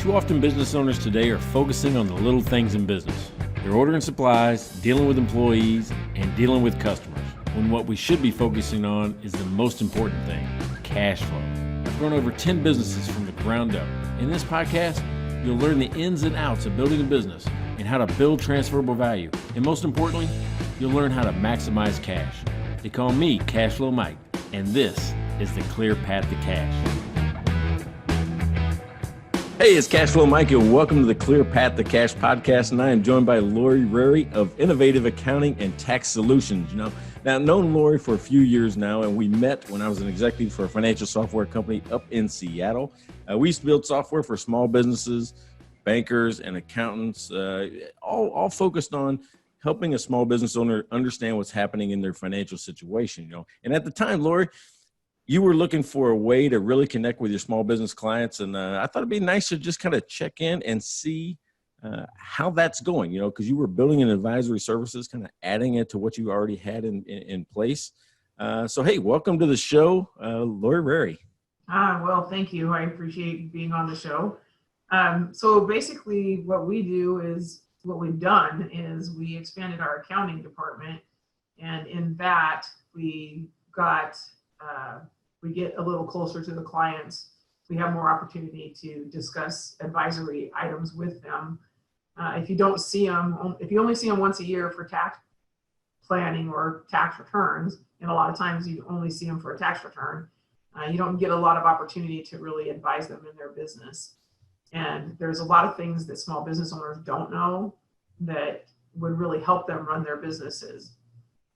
Too often business owners today are focusing on the little things in business. They're ordering supplies, dealing with employees, and dealing with customers, when what we should be focusing on is the most important thing, cash flow. I've grown over 10 businesses from the ground up. In this podcast, you'll learn the ins and outs of building a business and how to build transferable value. And most importantly, you'll learn how to maximize cash. They call me Cash Flow Mike, and this is the clear path to cash. Hey, it's Cash Flow Mike, and welcome to the Clear Path to Cash podcast. And I am joined by Lorrie Rarey of Innovative Accounting and Tax Solutions. Now, I've known Lorrie for a few years now, and we met when I was an executive for a financial software company up in Seattle. We used to build software for small businesses, bankers, and accountants, all focused on helping a small business owner understand what's happening in their financial situation. And at the time, Lorrie, you were looking for a way to really connect with your small business clients. And I thought it'd be nice to just kind of check in and see how that's going, because you were building an advisory services, kind of adding it to what you already had in place. So, hey, welcome to the show, Lorrie Rarey. Well, thank you. I appreciate being on the show. So basically what we've done is we expanded our accounting department. And in that, we get a little closer to the clients. We have more opportunity to discuss advisory items with them. If you only see them once a year for tax planning or tax returns, and a lot of times you only see them for a tax return, you don't get a lot of opportunity to really advise them in their business. And there's a lot of things that small business owners don't know that would really help them run their businesses.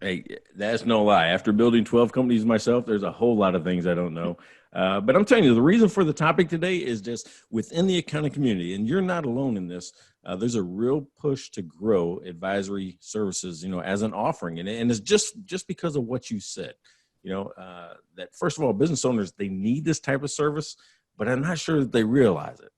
Hey, that's no lie. After building 12 companies myself, there's a whole lot of things I don't know. But I'm telling you, the reason for the topic today is just within the accounting community, and you're not alone in this. There's a real push to grow advisory services, as an offering. And it's just because of what you said, that first of all, business owners, they need this type of service, but I'm not sure that they realize it.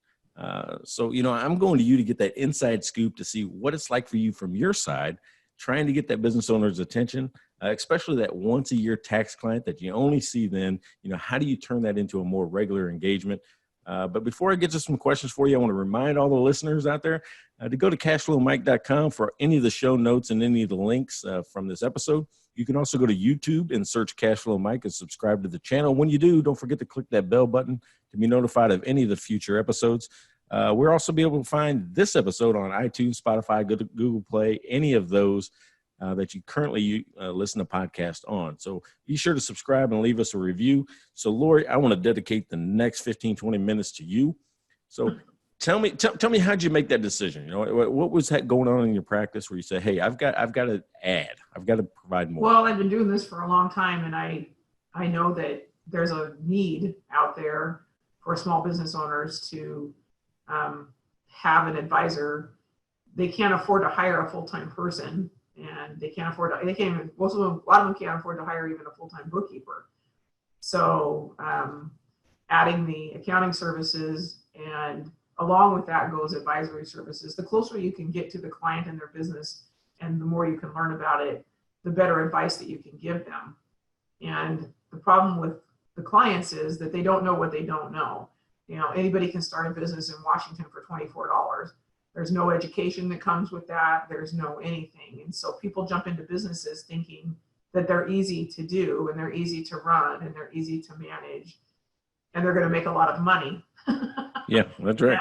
So, I'm going to you to get that inside scoop to see what it's like for you from your side, trying to get that business owner's attention, especially that once a year tax client that you only see then. How do you turn that into a more regular engagement? But before I get to some questions for you, I want to remind all the listeners out there to go to cashflowmike.com for any of the show notes and any of the links from this episode. You can also go to YouTube and search Cashflow Mike and subscribe to the channel. When you do, don't forget to click that bell button to be notified of any of the future episodes. We'll also be able to find this episode on iTunes, Spotify, Google Play, any of those that you currently listen to podcasts on. So be sure to subscribe and leave us a review. So, Lorrie, I want to dedicate the next 15, 20 minutes to you. So tell me, how'd you make that decision? What was that going on in your practice where you say, hey, I've got to add, I've got to provide more? Well, I've been doing this for a long time, and I know that there's a need out there for small business owners to have an advisor. They can't afford to hire a full-time person, and a lot of them can't afford to hire even a full-time bookkeeper. So adding the accounting services, and along with that goes advisory services. The closer you can get to the client and their business, and the more you can learn about it, the better advice that you can give them. And the problem with the clients is that they don't know what they don't know. Anybody can start a business in Washington for $24. There's no education that comes with that. There's no anything. And so people jump into businesses thinking that they're easy to do, and they're easy to run, and they're easy to manage, and they're going to make a lot of money. Yeah, that's right.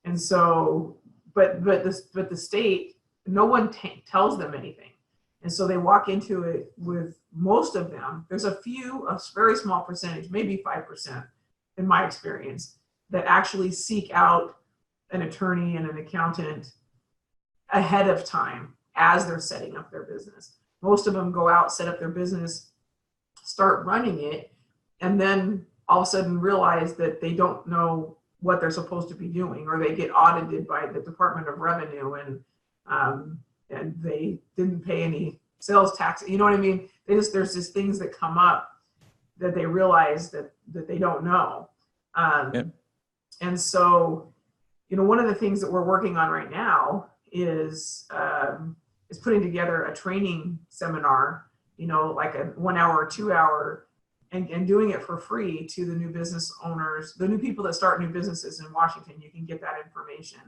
And so, but the state, no one tells them anything. And so they walk into it with, most of them, there's a very small percentage, maybe 5%, in my experience, that actually seek out an attorney and an accountant ahead of time as they're setting up their business. Most of them go out, set up their business, start running it, and then all of a sudden realize that they don't know what they're supposed to be doing, or they get audited by the Department of Revenue, and they didn't pay any sales tax. You know what I mean? There's just things that come up that they realize that they don't know. And so, one of the things that we're working on right now is putting together a training seminar, like a 1 hour or 2 hour and doing it for free to the new business owners, the new people that start new businesses in Washington. You can get that information.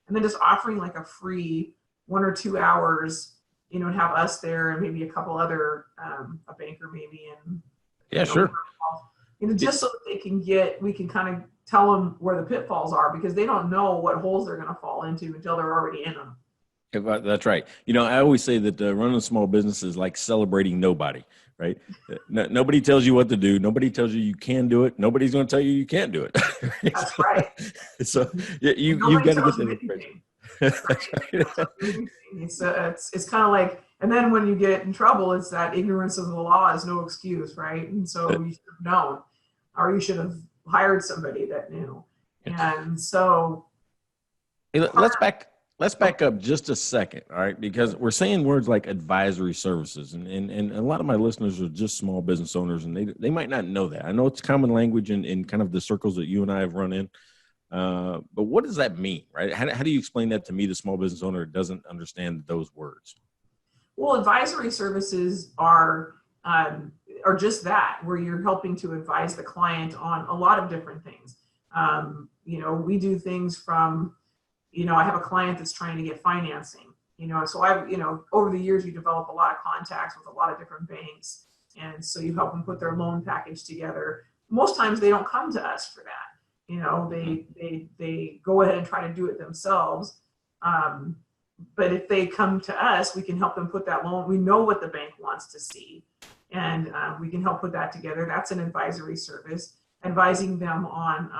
And then just offering like a free 1 or 2 hours, and have us there and maybe a couple other, a banker maybe, and Yeah, sure. just so that we can kind of tell them where the pitfalls are, because they don't know what holes they're going to fall into until they're already in them. That's right. I always say that running a small business is like celebrating nobody, right? Nobody tells you what to do. Nobody tells you can do it. Nobody's going to tell you can't do it. That's right. So you've got to get that information. It's kind of like, and then when you get in trouble, it's that ignorance of the law is no excuse, right? And so you should have known, or you should have hired somebody that knew. And so let's back up just a second, all right? Because we're saying words like advisory services, and a lot of my listeners are just small business owners, and they might not know that. I know it's common language in kind of the circles that you and I have run in. But what does that mean, right? How do you explain that to me, the small business owner who doesn't understand those words? Well, advisory services are just that, where you're helping to advise the client on a lot of different things. We do things from, I have a client that's trying to get financing, so over the years, you develop a lot of contacts with a lot of different banks. And so you help them put their loan package together. Most times they don't come to us for that. They go ahead and try to do it themselves. But if they come to us, we can help them put that loan. We know what the bank wants to see, and we can help put that together. That's an advisory service, advising them on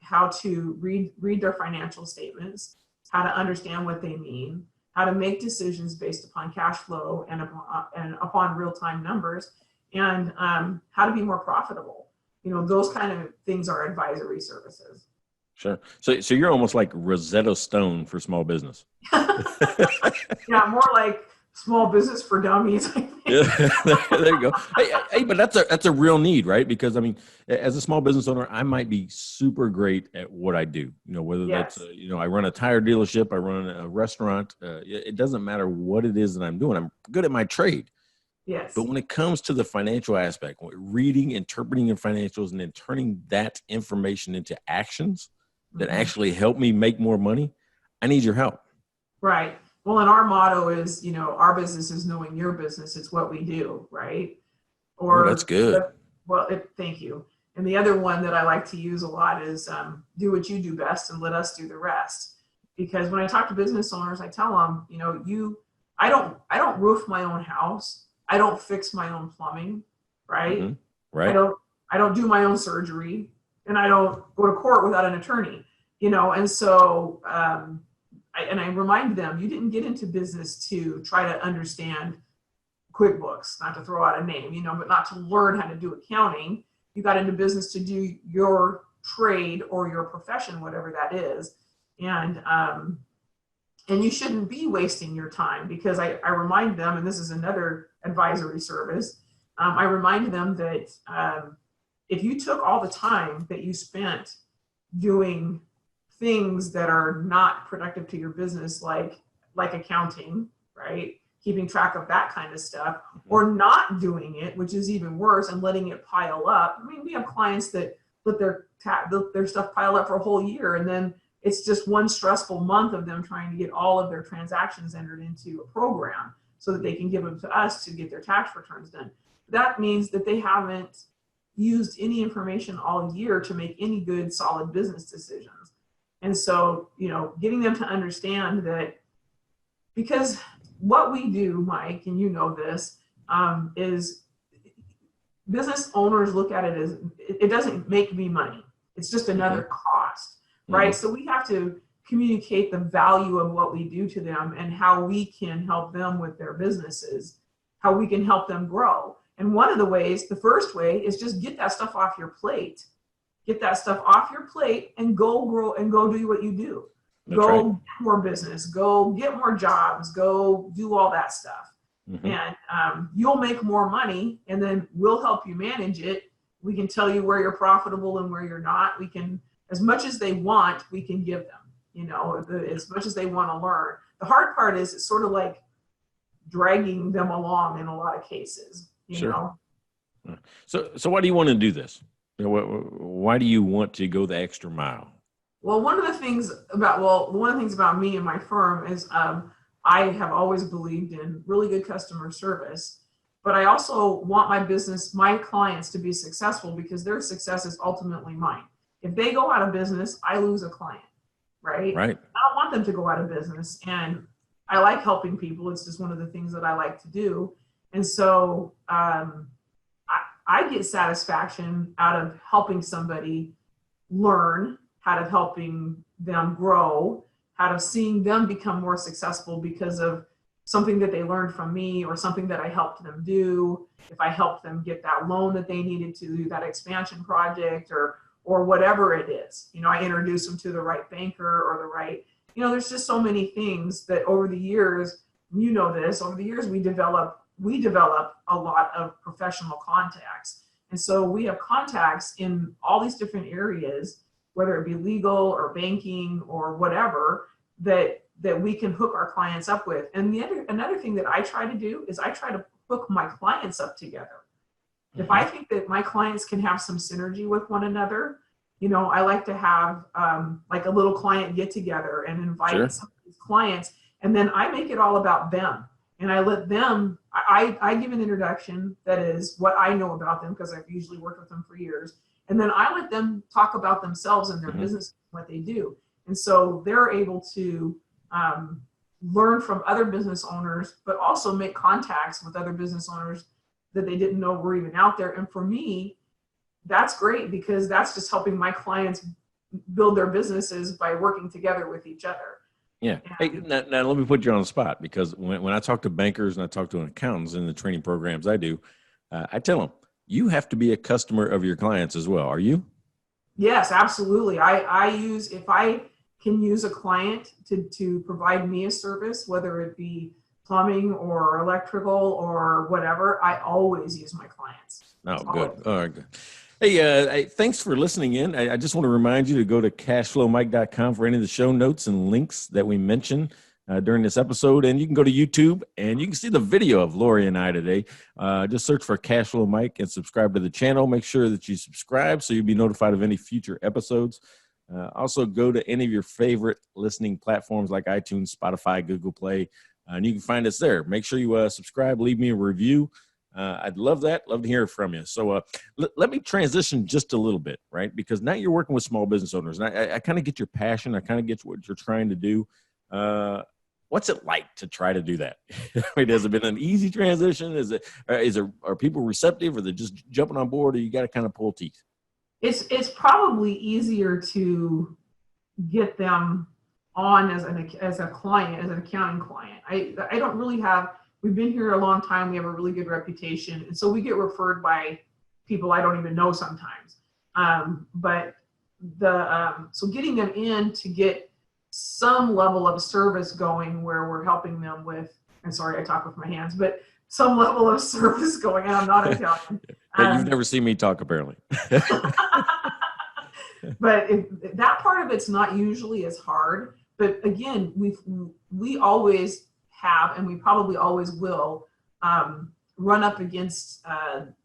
how to read their financial statements, how to understand what they mean, how to make decisions based upon cash flow and upon real-time numbers, and how to be more profitable. Those kind of things are advisory services. Sure. So you're almost like Rosetta Stone for small business. Yeah, more like small business for dummies. Yeah, there you go. Hey, but that's a real need, right? Because as a small business owner, I might be super great at what I do. Whether that's I run a tire dealership, I run a restaurant. It doesn't matter what it is that I'm doing. I'm good at my trade. Yes. But when it comes to the financial aspect, reading, interpreting your financials, and then turning that information into actions that actually help me make more money, I need your help. Right. Well, and our motto is, our business is knowing your business. It's what we do, right? Or that's good. Thank you. And the other one that I like to use a lot is do what you do best and let us do the rest. Because when I talk to business owners, I tell them, I don't roof my own house. I don't fix my own plumbing, right? Mm-hmm. Right. I don't do my own surgery, and I don't go to court without an attorney, and so I remind them, you didn't get into business to try to understand QuickBooks, not to throw out a name, but not to learn how to do accounting. You got into business to do your trade or your profession, whatever that is. And you shouldn't be wasting your time, because I remind them, and this is another advisory service, I remind them that if you took all the time that you spent doing things that are not productive to your business, like accounting, right? Keeping track of that kind of stuff, or not doing it, which is even worse, and letting it pile up. We have clients that let their stuff pile up for a whole year, and then it's just one stressful month of them trying to get all of their transactions entered into a program so that they can give them to us to get their tax returns done. That means that they haven't used any information all year to make any good, solid business decisions. And so, getting them to understand that, because what we do, Mike, and this, is business owners look at it as, it doesn't make me money. It's just another cost, right? So we have to communicate the value of what we do to them and how we can help them with their businesses, how we can help them grow. And one of the ways, the first way, is just get that stuff off your plate. Get that stuff off your plate and go grow and go do what you do. Go get more business, go get more jobs, go do all that stuff. And you'll make more money, and then we'll help you manage it. We can tell you where you're profitable and where you're not. We can, as much as they want, we can give them, as much as they want to learn. The hard part is it's sort of like dragging them along in a lot of cases, you know? So why do you want to do this? Why do you want to go the extra mile? Well, one of the things about me and my firm is I have always believed in really good customer service, but I also want my clients to be successful because their success is ultimately mine. If they go out of business, I lose a client, right? Right. I don't want them to go out of business. And I like helping people. It's just one of the things that I like to do. And so I get satisfaction out of helping somebody learn, out of helping them grow, out of seeing them become more successful because of something that they learned from me or something that I helped them do. If I helped them get that loan that they needed to do that expansion project or whatever it is, I introduce them to the right banker or the right, there's just so many things that over the years, over the years we develop a lot of professional contacts. And so we have contacts in all these different areas, whether it be legal or banking or whatever, that we can hook our clients up with. And another thing that I try to do is I try to hook my clients up together. If I think that my clients can have some synergy with one another, I like to have like a little client get together and invite some of these clients, and then I make it all about them. And I let them, I give an introduction that is what I know about them because I've usually worked with them for years. And then I let them talk about themselves and their business, what they do. And so they're able to learn from other business owners, but also make contacts with other business owners that they didn't know were even out there. And for me, that's great because that's just helping my clients build their businesses by working together with each other. Yeah. Hey, now let me put you on the spot because when I talk to bankers and I talk to accountants in the training programs I do, I tell them, you have to be a customer of your clients as well. Are you? Yes, absolutely. If I can use a client to provide me a service, whether it be plumbing or electrical or whatever, I always use my clients. Oh, good. All right, good. Hey, thanks for listening in. I just want to remind you to go to cashflowmike.com for any of the show notes and links that we mentioned during this episode. And you can go to YouTube and you can see the video of Lorrie and I today. Just search for Cashflow Mike and subscribe to the channel. Make sure that you subscribe so you'll be notified of any future episodes. Also, go to any of your favorite listening platforms like iTunes, Spotify, Google Play, and you can find us there. Make sure you subscribe, leave me a review. I'd love that. Love to hear from you. So let me transition just a little bit, right? Because now you're working with small business owners, and I kind of get your passion. I kind of get what you're trying to do. What's it like to try to do that? Has it been an easy transition? Are people receptive? Or they just jumping on board, or you got to kind of pull teeth? It's probably easier to get them on as a client, as an accounting client. I don't really have. We've been here a long time. We have a really good reputation. And so we get referred by people I don't even know sometimes. So getting them in to get some level of service going where we're helping them with, and sorry, I talk with my hands, but some level of service going, and I'm not Italian. You've never seen me talk, apparently. But that part of it's not usually as hard. But again, we always have, and we probably always will, run up against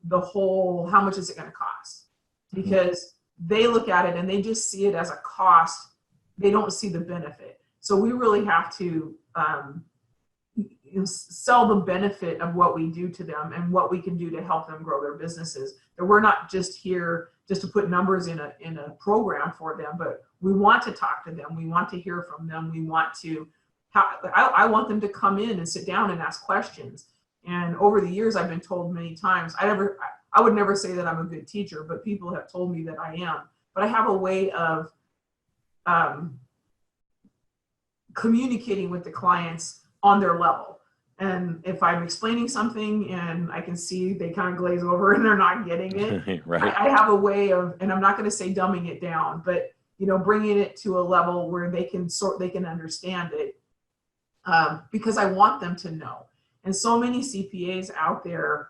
the whole, how much is it going to cost? Because they look at it and they just see it as a cost. They don't see the benefit. So we really have to sell the benefit of what we do to them and what we can do to help them grow their businesses. That we're not just here just to put numbers in a program for them, but we want to talk to them. We want to hear from them. We want to I want them to come in and sit down and ask questions. And over the years, I've been told many times, I would never say that I'm a good teacher, but people have told me that I am. But I have a way of communicating with the clients on their level. And if I'm explaining something and I can see they kind of glaze over and they're not getting it, right. I have a way of, and I'm not going to say dumbing it down, but bringing it to a level where they can understand it. Because I want them to know. And so many CPAs out there,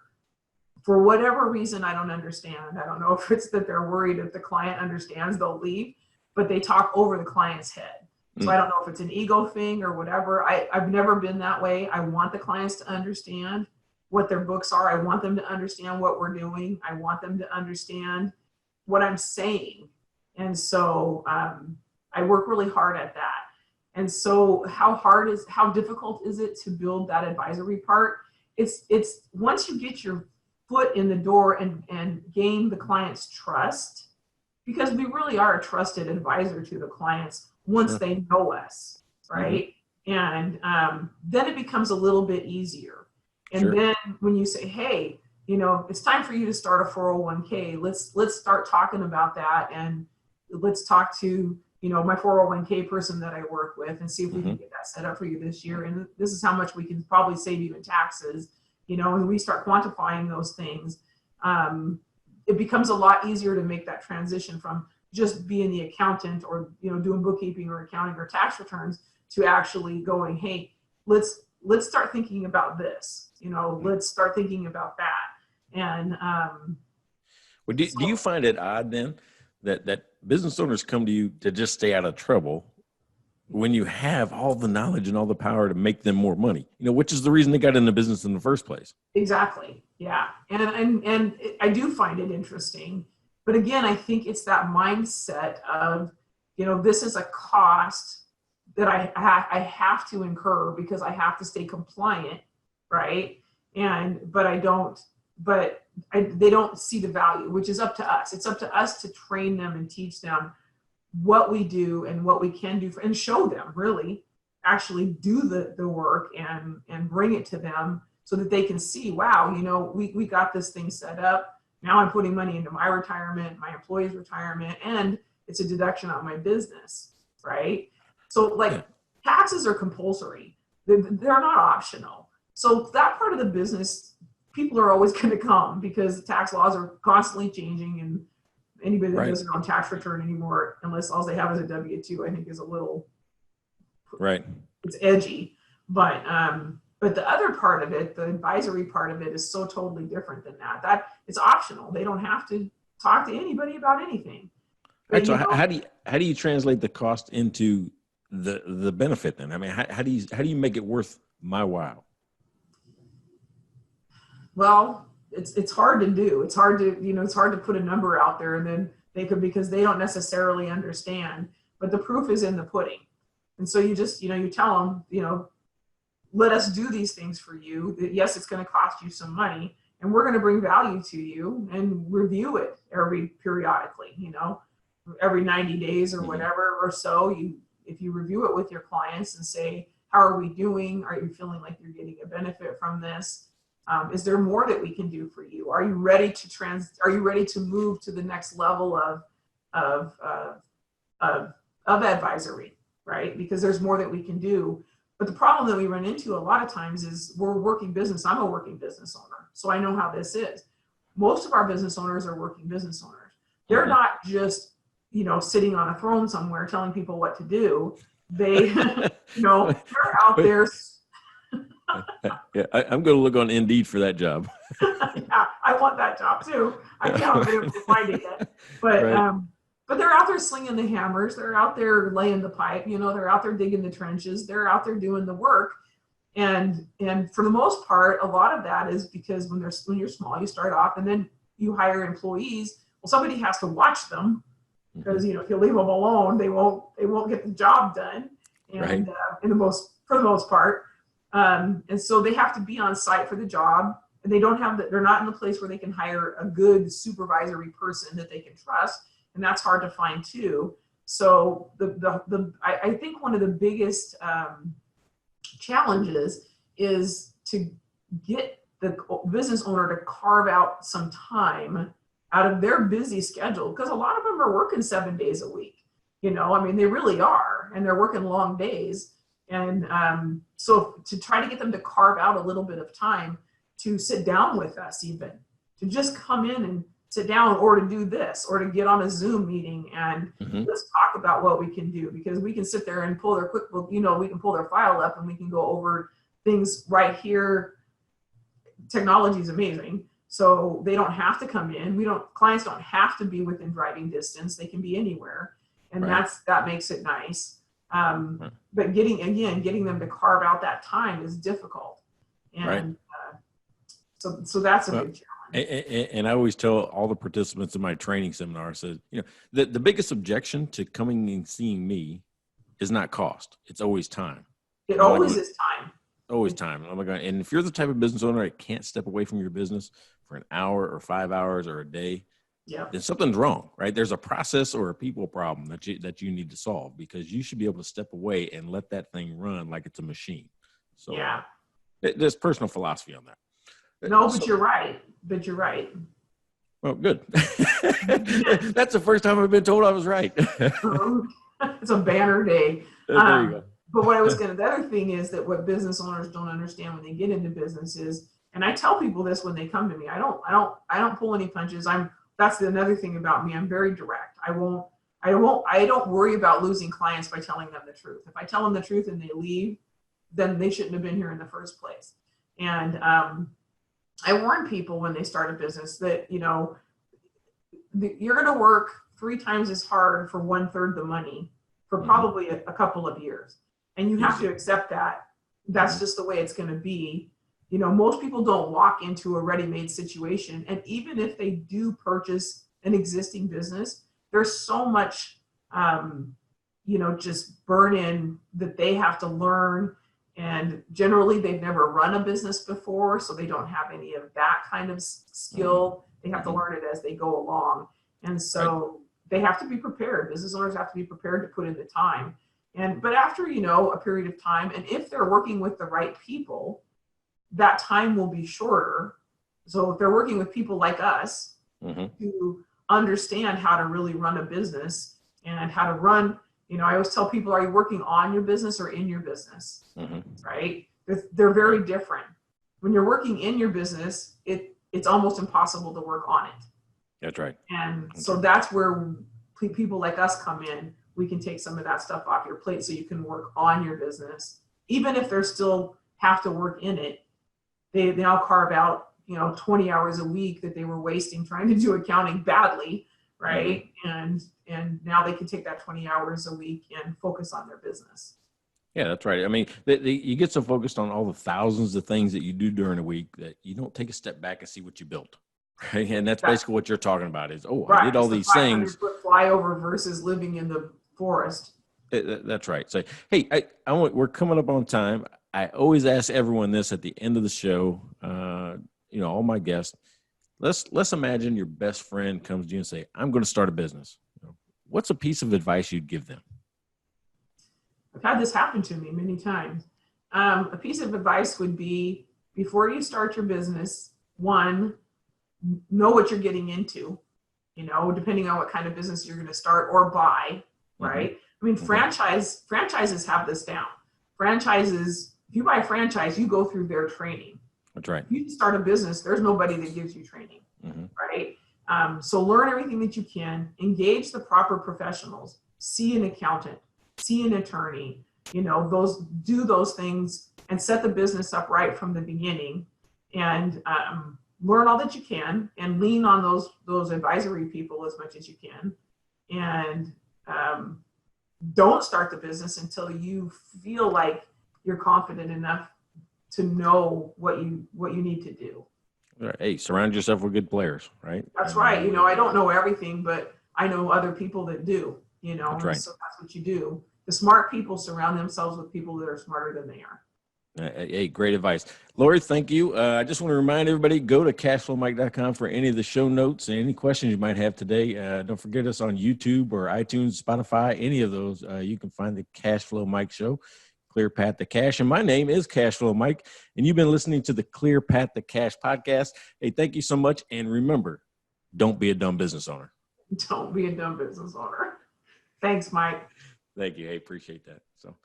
for whatever reason, I don't understand. I don't know if it's that they're worried if the client understands, they'll leave, but they talk over the client's head. So I don't know if it's an ego thing or whatever. I've never been that way. I want the clients to understand. what their books are. I want them to understand what we're doing. I want them to understand what I'm saying. And so I work really hard at that. And so how difficult is it to build that advisory part? It's once you get your foot in the door and gain the client's trust, because we really are a trusted advisor to the clients once they know us, right? And then it becomes a little bit easier. And then when you say, hey, it's time for you to start a 401k, let's start talking about that, and let's talk to my 401k person that I work with and see if we can get that set up for you this year. And this is how much we can probably save you in taxes, and we start quantifying those things. It becomes a lot easier to make that transition from just being the accountant or, doing bookkeeping or accounting or tax returns to actually going, hey, let's start thinking about this, let's start thinking about that. And well, do you find it odd then that business owners come to you to just stay out of trouble when you have all the knowledge and all the power to make them more money, which is the reason they got into business in the first place? Exactly. Yeah. And I do find it interesting, but again, I think it's that mindset of, this is a cost that I have to incur because I have to stay compliant. Right. But they don't see the value, which is up to us. It's up to us to train them and teach them what we do and what we can do and show them really actually do the work and bring it to them so that they can see, wow, we got this thing set up. Now I'm putting money into my retirement, my employees' retirement, and it's a deduction on my business, right? So taxes are compulsory. They're not optional. So that part of the business, people are always going to come because tax laws are constantly changing, and anybody that doesn't on tax return anymore, unless all they have is a W-2, I think is a little, it's edgy. But the other part of it, the advisory part of it, is so totally different than that. That it's optional. They don't have to talk to anybody about anything. Right. So how do you translate the cost into the benefit then? I mean, how do you make it worth my while? Well, it's hard to do. It's hard to put a number out there, and then because they don't necessarily understand, but the proof is in the pudding. And so you just, you tell them, let us do these things for you. Yes, it's going to cost you some money, and we're going to bring value to you and review it periodically, every 90 days or whatever or so. If you review it with your clients and say, how are we doing? Are you feeling like you're getting a benefit from this? Is there more that we can do for you? Are you ready to move to the next level of advisory, right? Because there's more that we can do. But the problem that we run into a lot of times is we're a working business. I'm a working business owner, so I know how this is. Most of our business owners are working business owners. They're not just, sitting on a throne somewhere telling people what to do. They, they're out there. Yeah, I'm going to look on Indeed for that job. Yeah, I want that job too. I haven't been able to find it yet, but they're out there slinging the hammers. They're out there laying the pipe. They're out there digging the trenches. They're out there doing the work, and for the most part, a lot of that is because when you're small, you start off, and then you hire employees. Well, somebody has to watch them because if you leave them alone, they won't get the job done, and for the most part. And so they have to be on site for the job, and they're not in the place where they can hire a good supervisory person that they can trust. And that's hard to find too. So I think one of the biggest challenges is to get the business owner to carve out some time out of their busy schedule, because a lot of them are working 7 days a week. They really are, and they're working long days. And so to try to get them to carve out a little bit of time to sit down with us, even to just come in and sit down, or to do this, or to get on a Zoom meeting and let's talk about what we can do, because we can sit there and pull their QuickBooks, we can pull their file up and we can go over things right here. Technology is amazing. So they don't have to come in. Clients don't have to be within driving distance. They can be anywhere. And that makes it nice. But getting them to carve out that time is difficult. And So that's a Well, big challenge. and I always tell all the participants in my training seminar, says, the biggest objection to coming and seeing me is not cost. It's always time. It And I'm like, always is time. always time. Oh my God. And if you're the type of business owner that can't step away from your business for an hour or 5 hours or a day, Yep. then something's wrong, right? There's a process or a people problem that you need to solve, because you should be able to step away and let that thing run like it's a machine. So Yeah. there's personal philosophy on that. No, but you're right. But you're right. Well, good. That's the first time I've been told I was right. It's a banner day. There you go. But the other thing is that what business owners don't understand when they get into business is, and I tell people this when they come to me, I don't pull any punches. That's another thing about me. I'm very direct. I don't worry about losing clients by telling them the truth. If I tell them the truth and they leave, then they shouldn't have been here in the first place. And I warn people when they start a business that, you're going to work 3 times as hard for 1/3 the money for probably a couple of years. And you have to accept that. That's just the way it's going to be. Most people don't walk into a ready-made situation. And even if they do purchase an existing business, there's so much, just burn in that they have to learn. And generally, they've never run a business before, so they don't have any of that kind of skill. They have to learn it as they go along. And so they have to be prepared. Business owners have to be prepared to put in the time. But after, a period of time, and if they're working with the right people, that time will be shorter. So if they're working with people like us who understand how to really run a business and how to run, I always tell people, are you working on your business or in your business? Right? They're very different. When you're working in your business, it's almost impossible to work on it. That's right. And so that's where people like us come in. We can take some of that stuff off your plate so you can work on your business. Even if they're still have to work in it, they now carve out, 20 hours a week that they were wasting trying to do accounting badly, right? And now they can take that 20 hours a week and focus on their business. Yeah, that's right. I mean, you get so focused on all the thousands of things that you do during a week that you don't take a step back and see what you built. Right? And that's basically what you're talking about is, I did all these things. 500-foot flyover versus living in the forest. That's right. So, hey, we're coming up on time. I always ask everyone this at the end of the show. All my guests. Let's imagine your best friend comes to you and say, "I'm going to start a business." What's a piece of advice you'd give them? I've had this happen to me many times. A piece of advice would be, before you start your business, one, know what you're getting into, depending on what kind of business you're going to start or buy, right? I mean, franchises have this down. Franchises, if you buy a franchise, you go through their training. That's right. If you start a business, there's nobody that gives you training, right? So learn everything that you can, engage the proper professionals, see an accountant, see an attorney, do those things and set the business up right from the beginning, and learn all that you can and lean on those advisory people as much as you can. And don't start the business until you feel like you're confident enough to know what you need to do. Hey, surround yourself with good players, right? That's right. I don't know everything, but I know other people that do, That's right. So that's what you do. The smart people surround themselves with people that are smarter than they are. Hey, great advice. Lorrie, thank you. I just want to remind everybody, go to cashflowmike.com for any of the show notes and any questions you might have today. Don't forget us on YouTube or iTunes, Spotify, any of those. You can find the Cashflow Mike Show, Clear Path to Cash. And my name is Cashflow Mike, and you've been listening to the Clear Path to Cash podcast. Hey, thank you so much. And remember, don't be a dumb business owner. Don't be a dumb business owner. Thanks, Mike. Thank you. Hey, appreciate that. So.